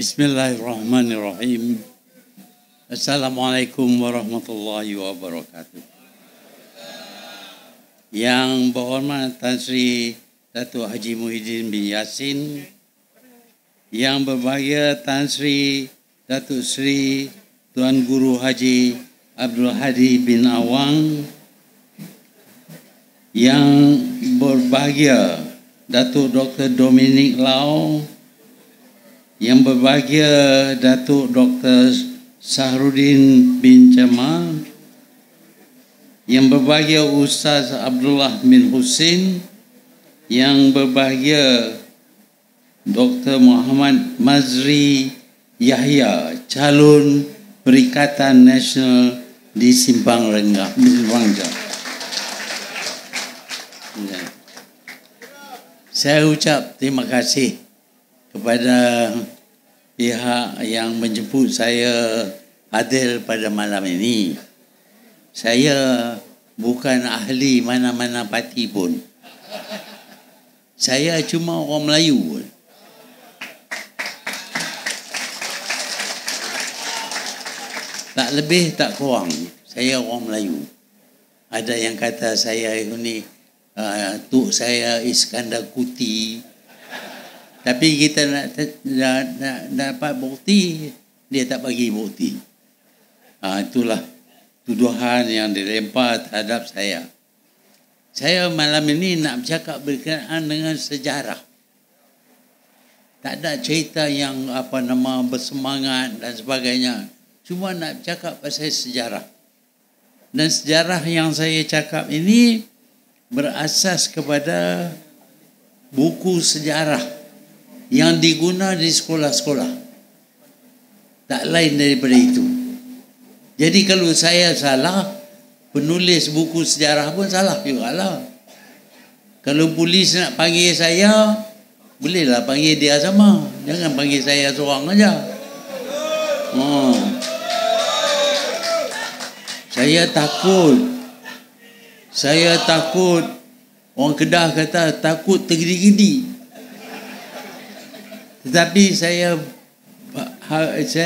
Bismillahirrahmanirrahim. Assalamualaikum warahmatullahi wabarakatuh. Yang berhormat Tan Sri Datuk Haji Muhyiddin bin Yassin, yang berbahagia Tan Sri Datuk Sri Tuan Guru Haji Abdul Hadi bin Awang, yang berbahagia Datuk Dr. Dominic Lau, yang berbahagia Datuk Dr. Sahrudin bin Jamal, yang berbahagia Ustaz Abdullah bin Husin, yang berbahagia Dr. Muhammad Mazri Yahya, calon Perikatan Nasional di Simpang Renggah. Saya ucap terima kasih kepada pihak yang menjemput saya hadir pada malam ini. Saya bukan ahli mana-mana parti pun. Saya cuma orang Melayu. Tak lebih tak kurang. Saya orang Melayu. Ada yang kata saya ini tuk saya Iskandar Kuti. Tapi kita nak dapat bukti, dia tak bagi bukti. Itulah tuduhan yang dilempar terhadap saya. Saya malam ini nak bercakap berkenaan dengan sejarah. Tak ada cerita yang bersemangat dan sebagainya. Cuma nak bercakap pasal sejarah. Dan sejarah yang saya cakap ini berasas kepada buku sejarah yang diguna di sekolah-sekolah. Tak lain daripada itu. Jadi kalau saya salah, penulis buku sejarah pun salah juga lah. Kalau polis nak panggil saya, bolehlah panggil dia sama. Jangan panggil saya seorang aja. Saya takut. Orang Kedah kata takut tergedi-gedi. Tetapi saya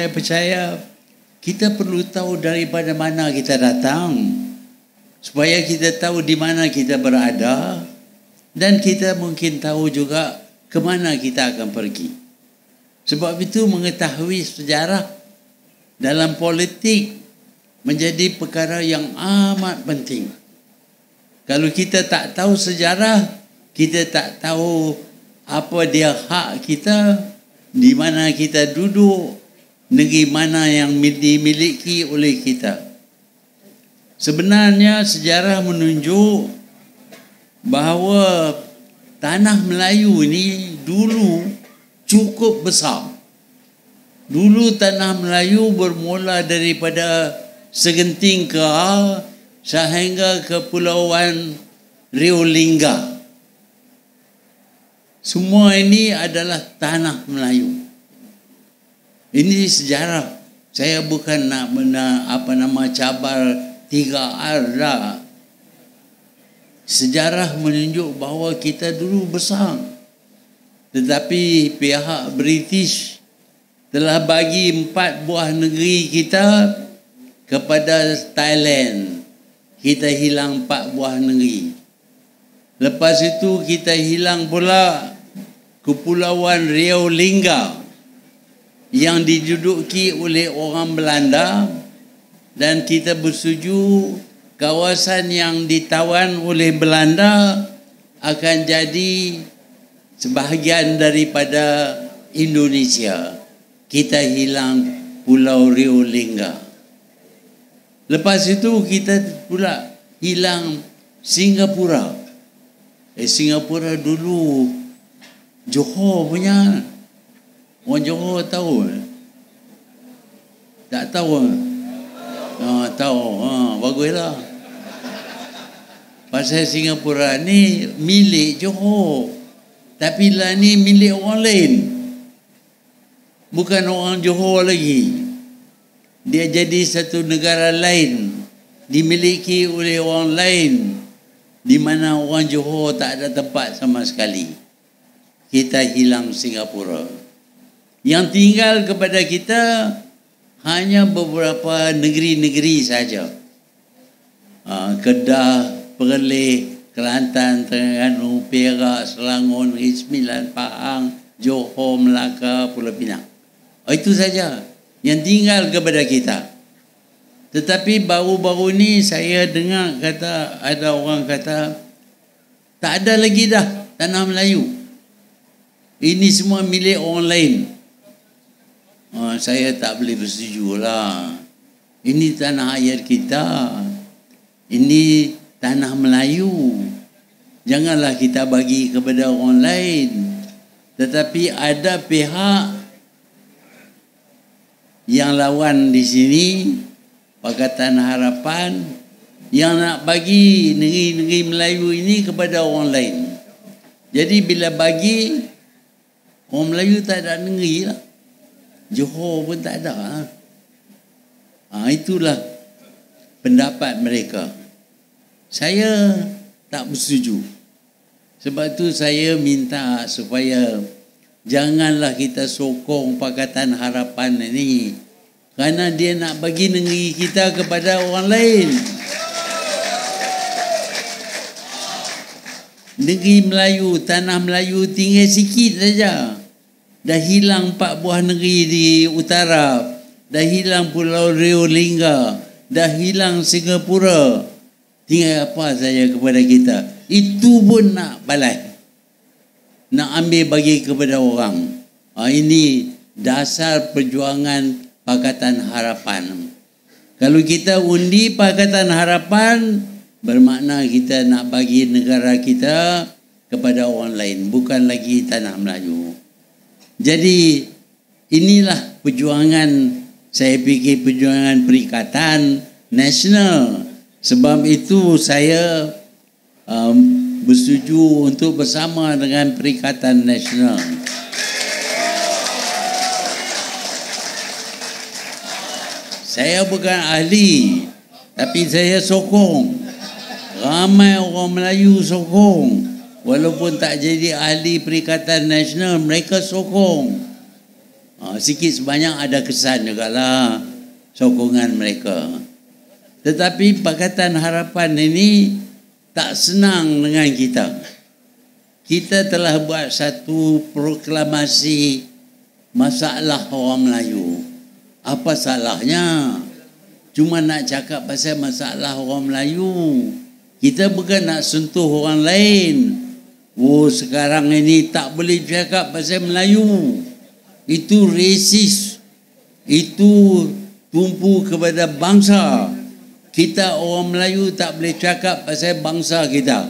percaya kita perlu tahu daripada mana kita datang, supaya kita tahu di mana kita berada, dan kita mungkin tahu juga ke mana kita akan pergi. Sebab itu mengetahui sejarah dalam politik menjadi perkara yang amat penting. Kalau kita tak tahu sejarah, kita tak tahu apa dia hak kita, di mana kita duduk, negeri mana yang dimiliki oleh kita. Sebenarnya sejarah menunjuk bahawa tanah Melayu ini dulu cukup besar. Dulu tanah Melayu bermula daripada Segenting Keral sehingga ke Pulauan Rio Lingga. Semua ini adalah tanah Melayu. Ini sejarah. Saya bukan nak cabar 3R lah. Sejarah menunjuk bahawa kita dulu besar. Tetapi pihak British telah bagi 4 buah negeri kita kepada Thailand. Kita hilang 4 buah negeri. Lepas itu kita hilang pula Kepulauan Rio Lingga yang diduduki oleh orang Belanda, dan kita bersetuju kawasan yang ditawan oleh Belanda akan jadi sebahagian daripada Indonesia. Kita hilang Pulau Rio Lingga. Lepas itu kita pula hilang Singapura. Singapura dulu Johor punya. Orang Johor tahu? Tak tahu? Tahu. Baguslah. Pasal Singapura ni milik Johor. Tapi lah ni milik orang lain. Bukan orang Johor lagi. Dia jadi satu negara lain. Dimiliki oleh orang lain. Di mana orang Johor tak ada tempat sama sekali. Kita hilang Singapura. Yang tinggal kepada kita hanya beberapa negeri-negeri saja. Kedah, Perlis, Kelantan, Terengganu, Perak, Selangor, Negeri Sembilan, Pahang, Johor, Melaka, Pulau Pinang. Itu saja yang tinggal kepada kita. Tetapi baru-baru ni saya dengar ada orang kata tak ada lagi dah tanah Melayu. Ini semua milik orang lain. Saya tak boleh bersetuju lah. Ini tanah air kita. Ini tanah Melayu. Janganlah kita bagi kepada orang lain. Tetapi ada pihak yang lawan di sini, Pakatan Harapan, yang nak bagi negeri-negeri Melayu ini kepada orang lain. Jadi bila bagi, orang Melayu tak ada negeri lah. Johor pun tak ada. Itulah pendapat mereka. Saya tak bersetuju. Sebab tu saya minta supaya janganlah kita sokong Pakatan Harapan ini, kerana dia nak bagi negeri kita kepada orang lain. Negeri Melayu, tanah Melayu tinggal sikit saja. Dah hilang 4 buah negeri di utara. Dah hilang Pulau Rio Lingga. Dah hilang Singapura. Tinggal apa saja kepada kita. Itu pun nak balai. Nak ambil bagi kepada orang. Ini dasar perjuangan Pakatan Harapan. Kalau kita undi Pakatan Harapan, bermakna kita nak bagi negara kita kepada orang lain, bukan lagi tanah Melayu. Jadi inilah perjuangan, saya fikir perjuangan Perikatan Nasional. Sebab itu saya bersetuju untuk bersama dengan Perikatan Nasional. Saya bukan ahli, tapi saya sokong. Ramai orang Melayu sokong. Walaupun tak jadi ahli Perikatan Nasional, mereka sokong. Sikit sebanyak ada kesan jugalah sokongan mereka. Tetapi Pakatan Harapan ini tak senang dengan kita. Kita telah buat satu proklamasi masalah orang Melayu. Apa salahnya? Cuma nak cakap pasal masalah orang Melayu. Kita bukan nak sentuh orang lain. Sekarang ini tak boleh cakap pasal Melayu. Itu resis. Itu tumpu kepada bangsa. Kita orang Melayu tak boleh cakap pasal bangsa kita.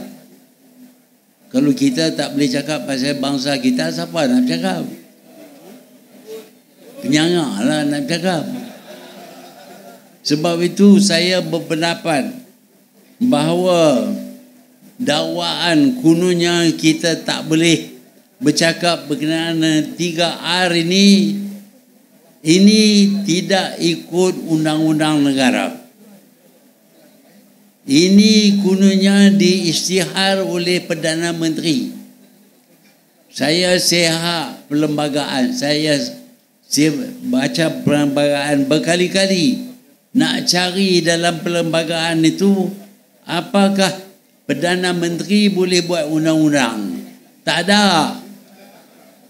Kalau kita tak boleh cakap pasal bangsa kita, siapa nak cakap? Penyangak lah nak cakap. Sebab itu saya berpendapat bahawa dakwaan kononnya kita tak boleh bercakap berkenaan 3R ini tidak ikut undang-undang negara. Ini kononnya diisytihar oleh Perdana Menteri. Saya sihat perlembagaan, saya baca perlembagaan berkali-kali nak cari dalam perlembagaan itu apakah Perdana Menteri boleh buat undang-undang. Tak ada.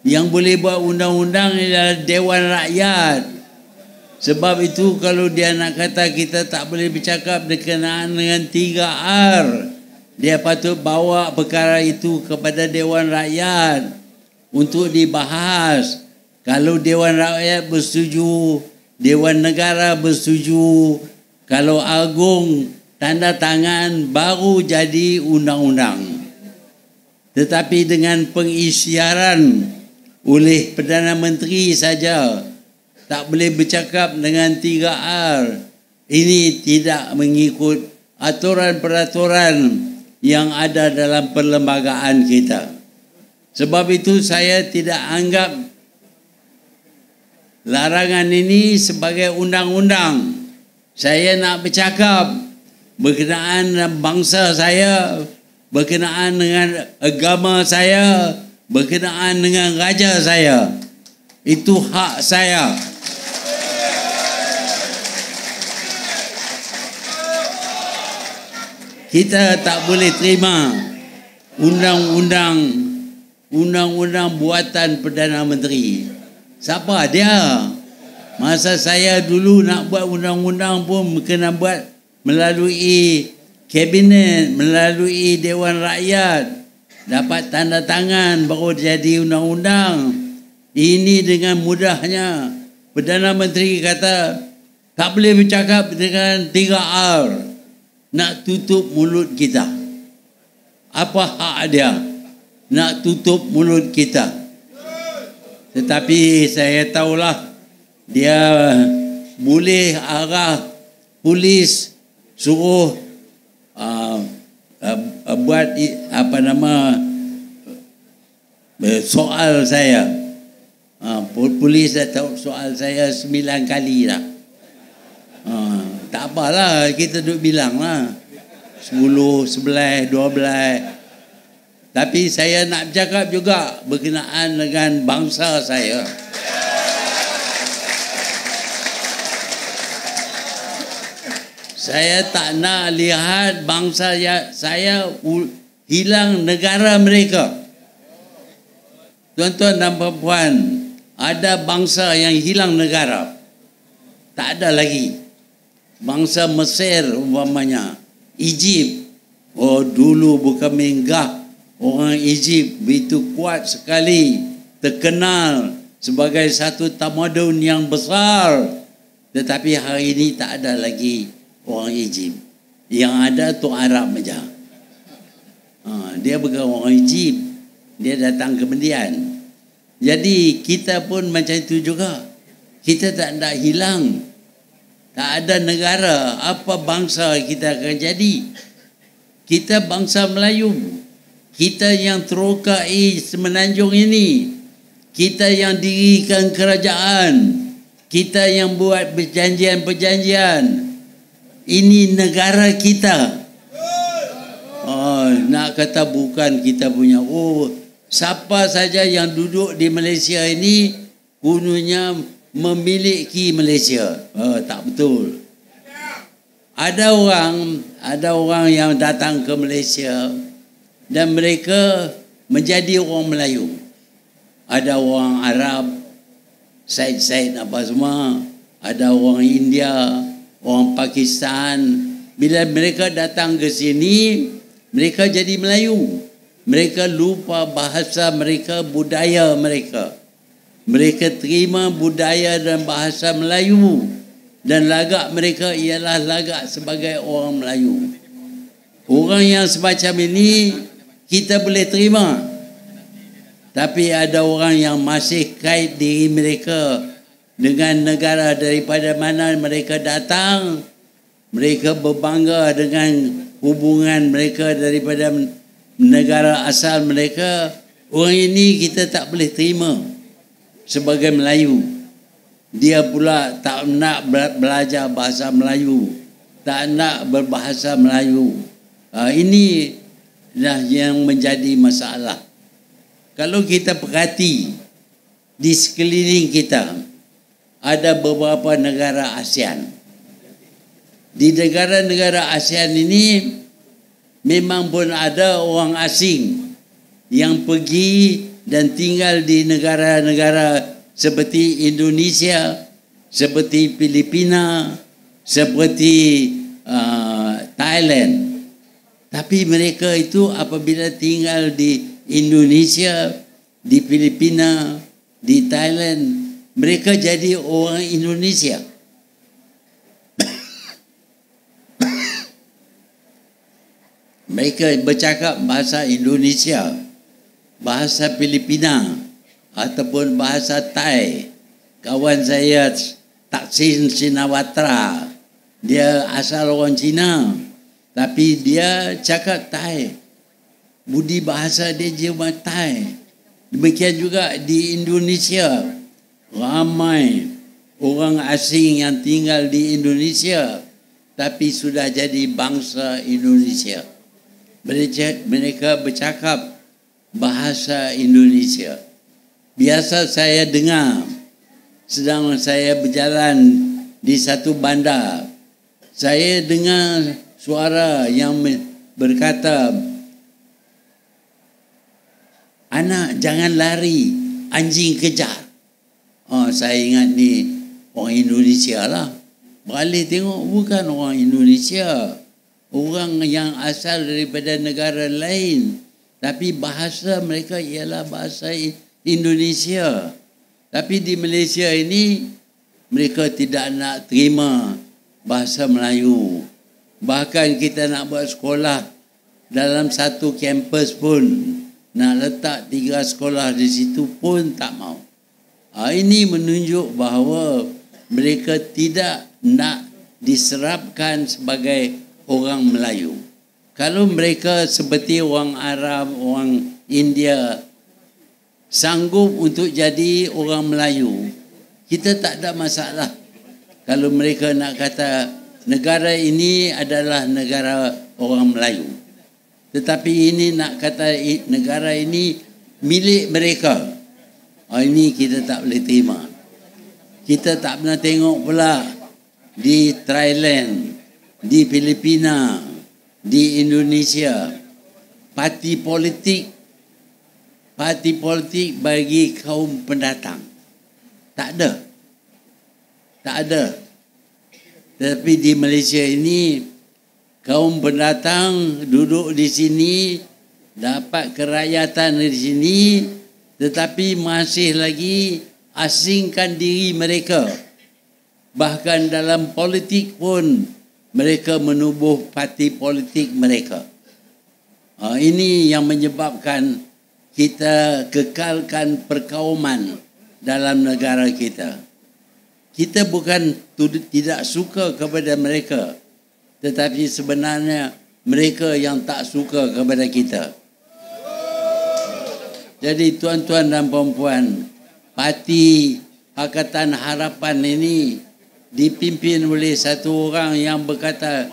Yang boleh buat undang-undang adalah Dewan Rakyat. Sebab itu kalau dia nak kata kita tak boleh bercakap berkenaan dengan 3R, dia patut bawa perkara itu kepada Dewan Rakyat untuk dibahas. Kalau Dewan Rakyat bersetuju, Dewan Negara bersetuju, kalau Agung tanda tangan, baru jadi undang-undang. Tetapi dengan pengisytiharan oleh Perdana Menteri saja, tak boleh bercakap dengan 3R. Ini tidak mengikut aturan-peraturan yang ada dalam perlembagaan kita. Sebab itu saya tidak anggap larangan ini sebagai undang-undang. Saya nak bercakap berkenaan dengan bangsa saya, berkenaan dengan agama saya, berkenaan dengan raja saya. Itu hak saya. Kita tak boleh terima undang-undang buatan Perdana Menteri. Siapa dia? Masa saya dulu nak buat undang-undang pun kena buat melalui kabinet, melalui Dewan Rakyat, dapat tanda tangan baru jadi undang-undang. Ini dengan mudahnya Perdana Menteri kata tak boleh bercakap dengan 3R, nak tutup mulut kita. Apa hak dia nak tutup mulut kita? Tetapi saya tahulah dia boleh arah polis suruh buat soal saya. Polis dah tahu soal saya 9 kali dah. Tak apalah, kita duduk bilang lah 10, 11, 12. Tapi saya nak bercakap juga berkenaan dengan bangsa saya. Saya tak nak lihat bangsa saya hilang negara mereka. Tuan-tuan dan puan, ada bangsa yang hilang negara. Tak ada lagi. Bangsa Mesir umpamanya, Egypt. Oh, dulu bukan menggah. Orang Egypt begitu kuat sekali, terkenal sebagai satu tamadun yang besar. Tetapi hari ini tak ada lagi orang Egypt. Yang ada tu Arab saja. Dia bukan orang Egypt. Dia datang kemudian. Jadi kita pun macam itu juga. Kita tak nak hilang. Tak ada negara. Apa bangsa kita akan jadi? Kita bangsa Melayu. Kita yang terokai semenanjung ini. Kita yang dirikan kerajaan. Kita yang buat perjanjian-perjanjian. Ini negara kita. Nak kata bukan kita punya. Siapa saja yang duduk di Malaysia ini kononnya memiliki Malaysia. Tak betul. Ada orang yang datang ke Malaysia dan mereka menjadi orang Melayu. Ada orang Arab, Said apa semua. Ada orang India, orang Pakistan. Bila mereka datang ke sini, mereka jadi Melayu. Mereka lupa bahasa mereka, budaya mereka. Mereka terima budaya dan bahasa Melayu. Dan lagak mereka ialah lagak sebagai orang Melayu. Orang yang semacam ini kita boleh terima. Tapi ada orang yang masih kait diri mereka dengan negara daripada mana mereka datang. Mereka berbangga dengan hubungan mereka daripada negara asal mereka. Orang ini kita tak boleh terima sebagai Melayu. Dia pula tak nak belajar bahasa Melayu, tak nak berbahasa Melayu. Ini dah yang menjadi masalah. Kalau kita perhati di sekeliling kita, ada beberapa negara ASEAN. Di negara-negara ASEAN ini memang pun ada orang asing yang pergi dan tinggal di negara-negara seperti Indonesia, seperti Filipina, seperti Thailand. Tapi mereka itu apabila tinggal di Indonesia, di Filipina, di Thailand, mereka jadi orang Indonesia. Mereka bercakap bahasa Indonesia, bahasa Filipina, ataupun bahasa Thai. Kawan saya Taksin Shinawatra, dia asal orang Cina, tapi dia cakap Thai. Budi bahasa dia cuma Thai. Demikian juga di Indonesia, ramai orang asing yang tinggal di Indonesia tapi sudah jadi bangsa Indonesia. Mereka bercakap bahasa Indonesia. Biasa saya dengar sedang saya berjalan di satu bandar, saya dengar suara yang berkata, "Anak, jangan lari, anjing kejar." Oh, saya ingat ni orang Indonesia lah. Balik tengok, bukan orang Indonesia, orang yang asal daripada negara lain, tapi bahasa mereka ialah bahasa Indonesia. Tapi di Malaysia ini mereka tidak nak terima bahasa Melayu. Bahkan kita nak buat sekolah dalam satu kampus pun, nak letak 3 sekolah di situ pun tak mau. Ini menunjuk bahawa mereka tidak nak diserapkan sebagai orang Melayu. Kalau mereka seperti orang Arab, orang India sanggup untuk jadi orang Melayu, kita tak ada masalah. Kalau mereka nak kata negara ini adalah negara orang Melayu, tetapi ini nak kata negara ini milik mereka, ini kita tak boleh terima. Kita tak pernah tengok pula di Thailand, di Filipina, di Indonesia, parti politik bagi kaum pendatang. Tak ada. Tapi di Malaysia ini, kaum pendatang duduk di sini, dapat kerakyatan di sini, tetapi masih lagi asingkan diri mereka. Bahkan dalam politik pun mereka menubuh parti politik mereka. Ini yang menyebabkan kita kekalkan perkauman dalam negara kita. Kita bukan tidak suka kepada mereka, tetapi sebenarnya mereka yang tak suka kepada kita. Jadi tuan-tuan dan puan-puan, parti Pakatan Harapan ini dipimpin oleh satu orang yang berkata,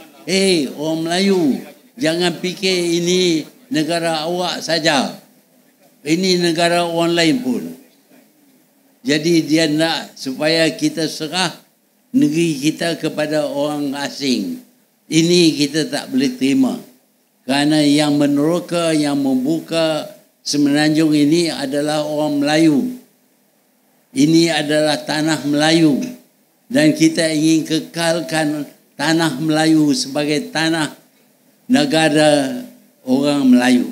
orang Melayu, jangan fikir ini negara awak saja. Ini negara orang lain pun. Jadi dia nak supaya kita serah negeri kita kepada orang asing. Ini kita tak boleh terima. Kerana yang meneroka, yang membuka Semenanjung ini adalah orang Melayu. Ini adalah tanah Melayu. Dan kita ingin kekalkan tanah Melayu sebagai tanah negara orang Melayu.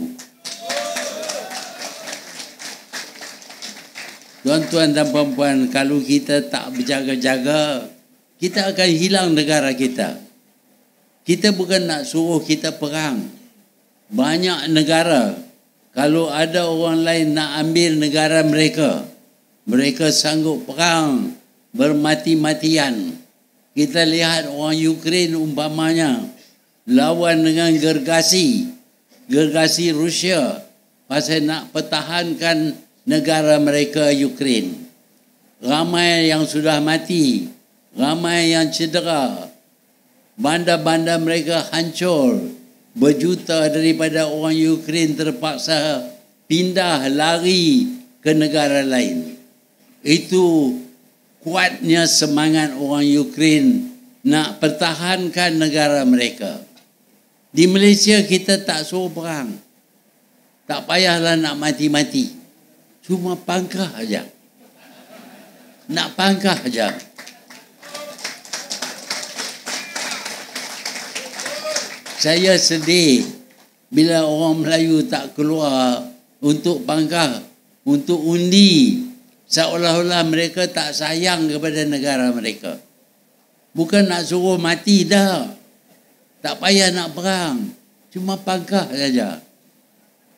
Tuan-tuan dan puan-puan, kalau kita tak berjaga-jaga, kita akan hilang negara kita. Kita bukan nak suruh kita perang. Banyak negara, kalau ada orang lain nak ambil negara mereka, mereka sanggup perang bermati-matian. Kita lihat orang Ukraine umpamanya lawan dengan gergasi Rusia pasal nak pertahankan negara mereka Ukraine. Ramai yang sudah mati, ramai yang cedera. Bandar-bandar mereka hancur. Berjuta daripada orang Ukraine terpaksa pindah lari ke negara lain. Itu kuatnya semangat orang Ukraine nak pertahankan negara mereka. Di Malaysia kita tak suruh perang. Tak payahlah nak mati-mati. Cuma pangkah aja. Nak pangkah aja. Saya sedih bila orang Melayu tak keluar untuk pangkah, untuk undi. Seolah-olah mereka tak sayang kepada negara mereka. Bukan nak suruh mati dah. Tak payah nak perang. Cuma pangkah saja.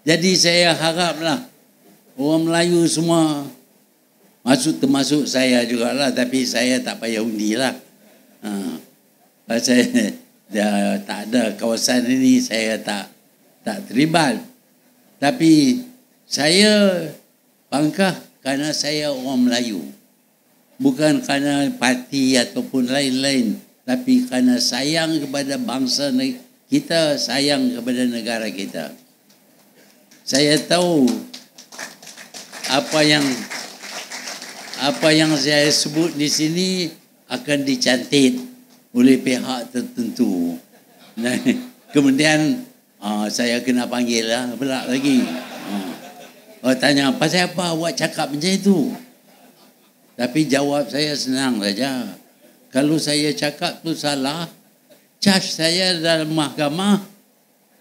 Jadi saya haraplah orang Melayu semua, termasuk saya jugalah, tapi saya tak payah undi lah. Saya tak ada kawasan ini, saya tak terlibat. Tapi saya pangkah kerana saya orang Melayu. Bukan kerana parti ataupun lain-lain, tapi kerana sayang kepada bangsa kita, sayang kepada negara kita. Saya tahu apa yang saya sebut di sini akan dicantit oleh pihak tertentu. Dan kemudian saya kena panggil lah pula lagi. Tanya, pasal apa awak cakap macam itu? Tapi jawab saya senang saja. Kalau saya cakap tu salah, charge saya dalam mahkamah.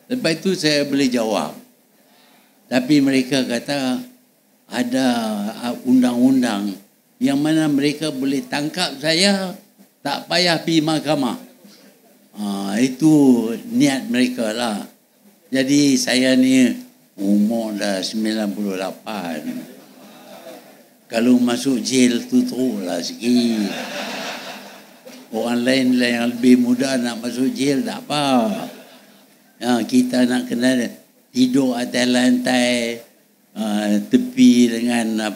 Lepas itu saya boleh jawab. Tapi mereka kata ada undang-undang yang mana mereka boleh tangkap saya, tak payah pergi mahkamah. Itu niat mereka lah. Jadi saya ni umur dah 98. Kalau masuk jail tu teruklah sikit. Orang lain yang lebih muda nak masuk jail tak apa. Kita nak kena tidur atas lantai tepi dengan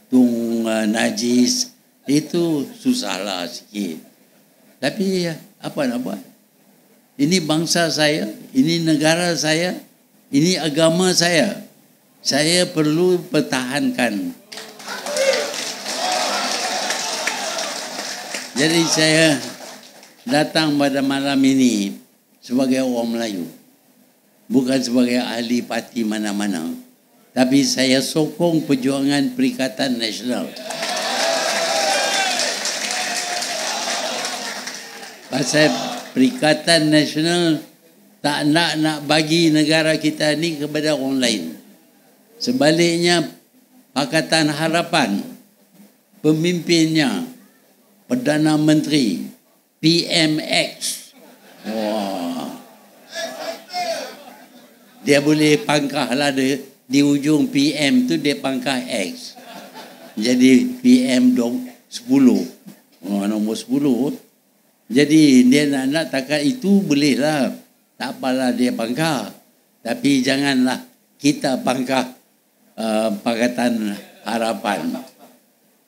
tung najis, itu susahlah sikit. Tapi apa nak buat? Ini bangsa saya, ini negara saya, ini agama saya. Saya perlu pertahankan. Jadi saya datang pada malam ini sebagai orang Melayu, bukan sebagai ahli parti mana-mana, tapi saya sokong perjuangan Perikatan Nasional. Pasal Perikatan Nasional tak nak bagi negara kita ni kepada orang lain. Sebaliknya, Pakatan Harapan, pemimpinnya Perdana Menteri PMX, dia boleh pangkah lah di ujung PM tu, dia pangkah X. Jadi PM 10, nombor 10. Jadi dia nak takat itu boleh lah. Tak apalah dia pangkah. Tapi janganlah kita pangkah Pakatan Harapan.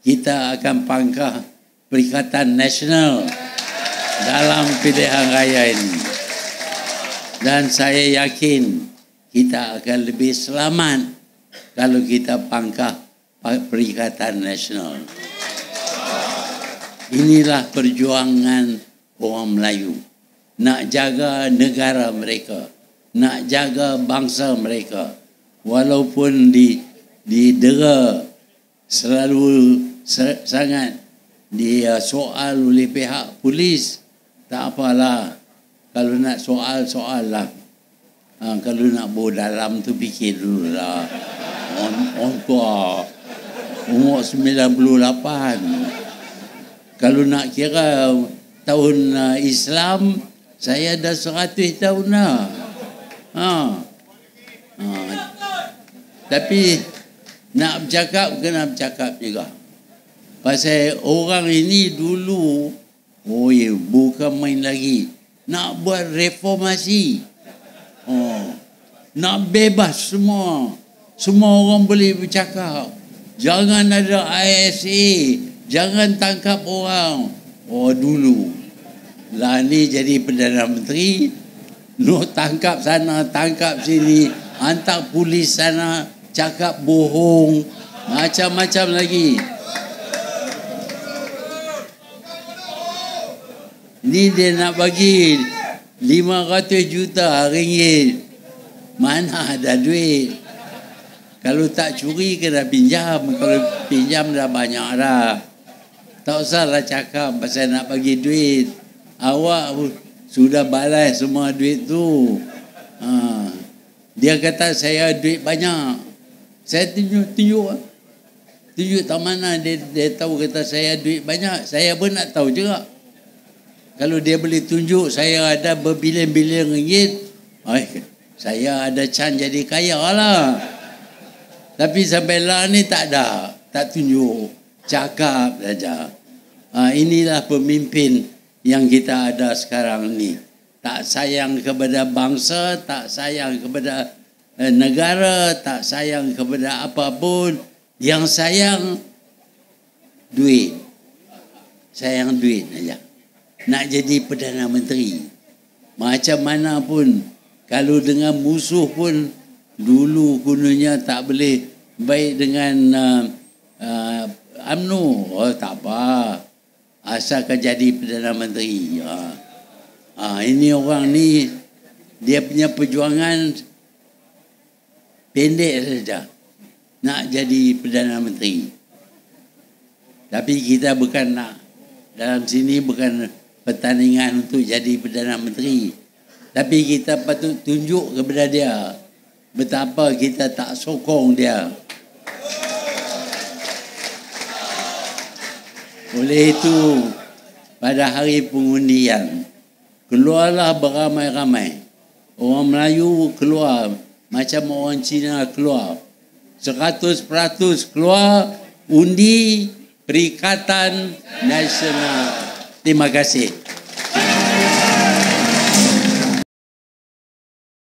Kita akan pangkah Perikatan Nasional dalam pilihan raya ini. Dan saya yakin kita akan lebih selamat kalau kita pangkah Perikatan Nasional. Inilah perjuangan orang Melayu. Nak jaga negara mereka, nak jaga bangsa mereka. Walaupun didera selalu sangat soal oleh pihak polis, tak apalah. Kalau nak soal lah. Kalau nak bawa dalam tu fikir dulu lah. Orang tua umur 98. Kalau nak kira tahun Islam, saya dah 100 tahun lah. Tapi nak bercakap, kena bercakap juga. Pasal orang ini dulu, bukan main lagi. Nak buat reformasi. Nak bebas semua. Semua orang boleh bercakap. Jangan ada ISA. Jangan tangkap orang. Dulu. Lah ni jadi Perdana Menteri. Tangkap sana, tangkap sini. Hantar polis sana. Cakap bohong. Macam-macam lagi. Ni dia nak bagi 500 juta ringgit. Mana ada duit? Kalau tak curi kena pinjam. Kalau pinjam dah banyak dah. Tak usahlah cakap pasal nak bagi duit. Awak sudah balas semua duit tu. Dia kata saya duit banyak. Saya tunjuk tak mana dia tahu kata saya duit banyak. Saya pun nak tahu juga. Kalau dia boleh tunjuk saya ada berbilion-bilion ringgit, saya ada chance jadi kaya lah. Tapi sampai lah ni tak ada. Tak tunjuk. Cakap saja. Inilah pemimpin yang kita ada sekarang ni. Tak sayang kepada bangsa, tak sayang kepada negara, tak sayang kepada apapun. Yang sayang duit. Sayang duit saja. Nak jadi Perdana Menteri. Macam mana pun. Kalau dengan musuh pun. Dulu kononnya tak boleh baik dengan UMNO. Oh, tak apa. Asalkan jadi Perdana Menteri. Ini orang ni, dia punya perjuangan pendek saja. Nak jadi Perdana Menteri. Tapi kita bukan nak, dalam sini bukan pertandingan untuk jadi Perdana Menteri. Tapi kita patut tunjuk kepada dia betapa kita tak sokong dia. Oleh itu, pada hari pengundian, keluarlah beramai-ramai. Orang Melayu keluar macam orang Cina keluar. 100% keluar undi Perikatan Nasional. Terima kasih.